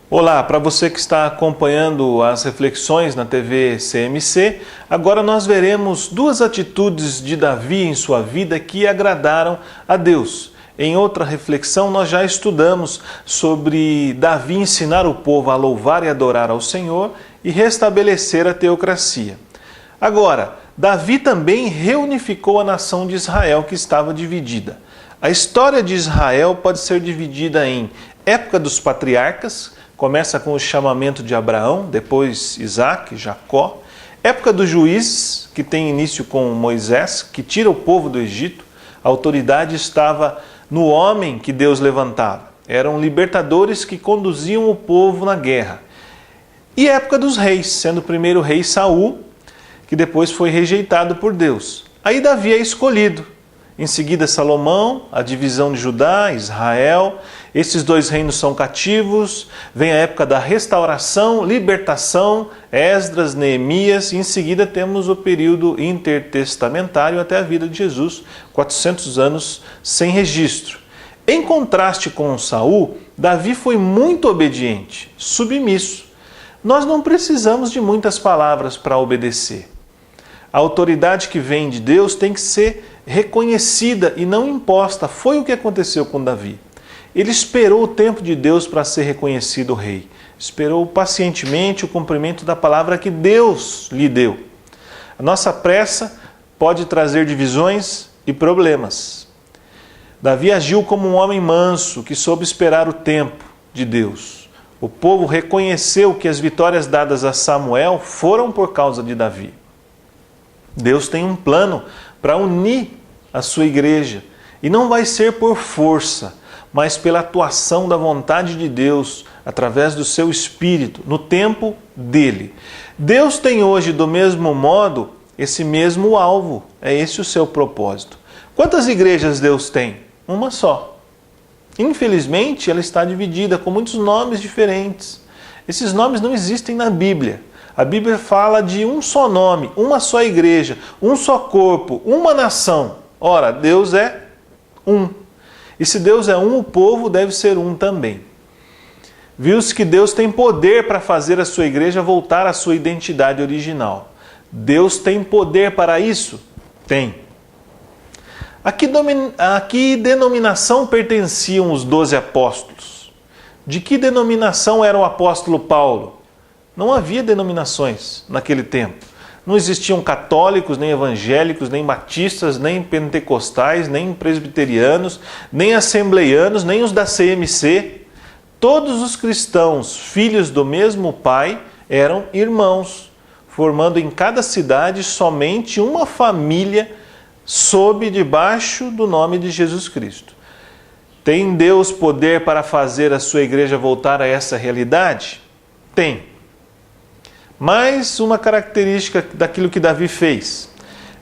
Olá, para você que está acompanhando as reflexões na TV CMC, agora nós veremos duas atitudes de Davi em sua vida que agradaram a Deus. Em outra reflexão, nós já estudamos sobre Davi ensinar o povo a louvar e adorar ao Senhor e restabelecer a teocracia. Agora, Davi também reunificou a nação de Israel que estava dividida. A história de Israel pode ser dividida em época dos patriarcas, começa com o chamamento de Abraão, depois Isaac, Jacó. Época dos juízes, que tem início com Moisés, que tira o povo do Egito. A autoridade estava no homem que Deus levantava. Eram libertadores que conduziam o povo na guerra. E época dos reis, sendo o primeiro rei Saul, que depois foi rejeitado por Deus. Aí Davi é escolhido. Em seguida Salomão, a divisão de Judá, Israel. Esses dois reinos são cativos. Vem a época da restauração, libertação, Esdras, Neemias. E em seguida temos o período intertestamentário até a vida de Jesus, 400 anos sem registro. Em contraste com Saul, Davi foi muito obediente, submisso. Nós não precisamos de muitas palavras para obedecer. A autoridade que vem de Deus tem que ser reconhecida e não imposta. Foi o que aconteceu com Davi. Ele esperou o tempo de Deus para ser reconhecido rei. Esperou pacientemente o cumprimento da palavra que Deus lhe deu. A nossa pressa pode trazer divisões e problemas. Davi agiu como um homem manso que soube esperar o tempo de Deus. O povo reconheceu que as vitórias dadas a Samuel foram por causa de Davi. Deus tem um plano para unir a sua igreja. E não vai ser por força, mas pela atuação da vontade de Deus, através do seu Espírito, no tempo dele. Deus tem hoje, do mesmo modo, esse mesmo alvo. É esse o seu propósito. Quantas igrejas Deus tem? Uma só. Infelizmente, ela está dividida com muitos nomes diferentes. Esses nomes não existem na Bíblia. A Bíblia fala de um só nome, uma só igreja, um só corpo, uma nação. Ora, Deus é um. E se Deus é um, o povo deve ser um também. Viu-se que Deus tem poder para fazer a sua igreja voltar à sua identidade original. Deus tem poder para isso? Tem. A que denominação pertenciam os 12 apóstolos? De que denominação era o apóstolo Paulo? Não havia denominações naquele tempo. Não existiam católicos, nem evangélicos, nem batistas, nem pentecostais, nem presbiterianos, nem assembleianos, nem os da CMC. Todos os cristãos, filhos do mesmo Pai, eram irmãos, formando em cada cidade somente uma família sob debaixo do nome de Jesus Cristo. Tem Deus poder para fazer a sua igreja voltar a essa realidade? Tem. Mais uma característica daquilo que Davi fez.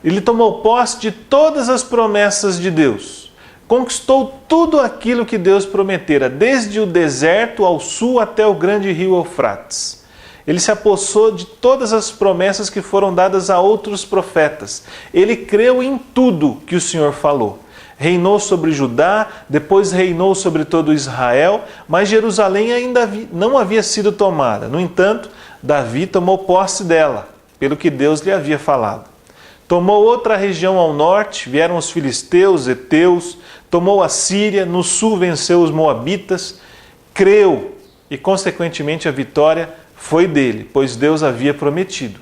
Ele tomou posse de todas as promessas de Deus. Conquistou tudo aquilo que Deus prometera, desde o deserto ao sul até o grande rio Eufrates. Ele se apossou de todas as promessas que foram dadas a outros profetas. Ele creu em tudo que o Senhor falou. Reinou sobre Judá, depois reinou sobre todo Israel, mas Jerusalém ainda não havia sido tomada. No entanto, Davi tomou posse dela, pelo que Deus lhe havia falado. Tomou outra região ao norte, vieram os filisteus, heteus, tomou a Síria, no sul venceu os moabitas, creu e, consequentemente, a vitória foi dele, pois Deus havia prometido.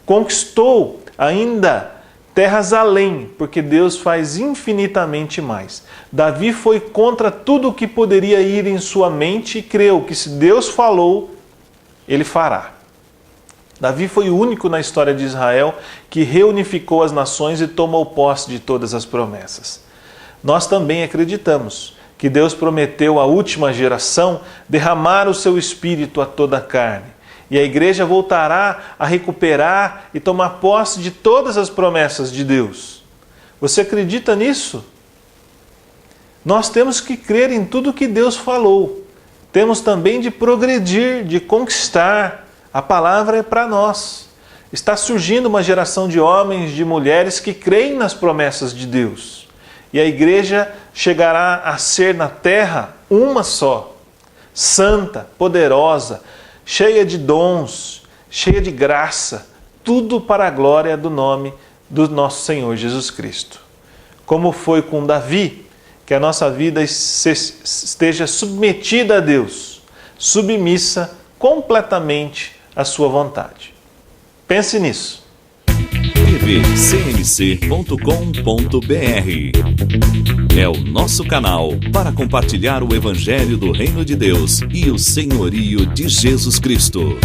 Conquistou ainda terras além, porque Deus faz infinitamente mais. Davi foi contra tudo o que poderia ir em sua mente e creu que se Deus falou, ele fará. Davi foi o único na história de Israel que reunificou as nações e tomou posse de todas as promessas. Nós também acreditamos que Deus prometeu à última geração derramar o seu Espírito a toda a carne. E a igreja voltará a recuperar e tomar posse de todas as promessas de Deus. Você acredita nisso? Nós temos que crer em tudo que Deus falou. Temos também de progredir, de conquistar. A palavra é para nós. Está surgindo uma geração de homens, de mulheres que creem nas promessas de Deus. E a igreja chegará a ser na terra uma só. santa, poderosa, cheia de dons, cheia de graça, tudo para a glória do nome do nosso Senhor Jesus Cristo. Como foi com Davi, que a nossa vida esteja submetida a Deus, submissa completamente à sua vontade. Pense nisso. tvcmc.com.br é o nosso canal para compartilhar o Evangelho do Reino de Deus e o senhorio de Jesus Cristo.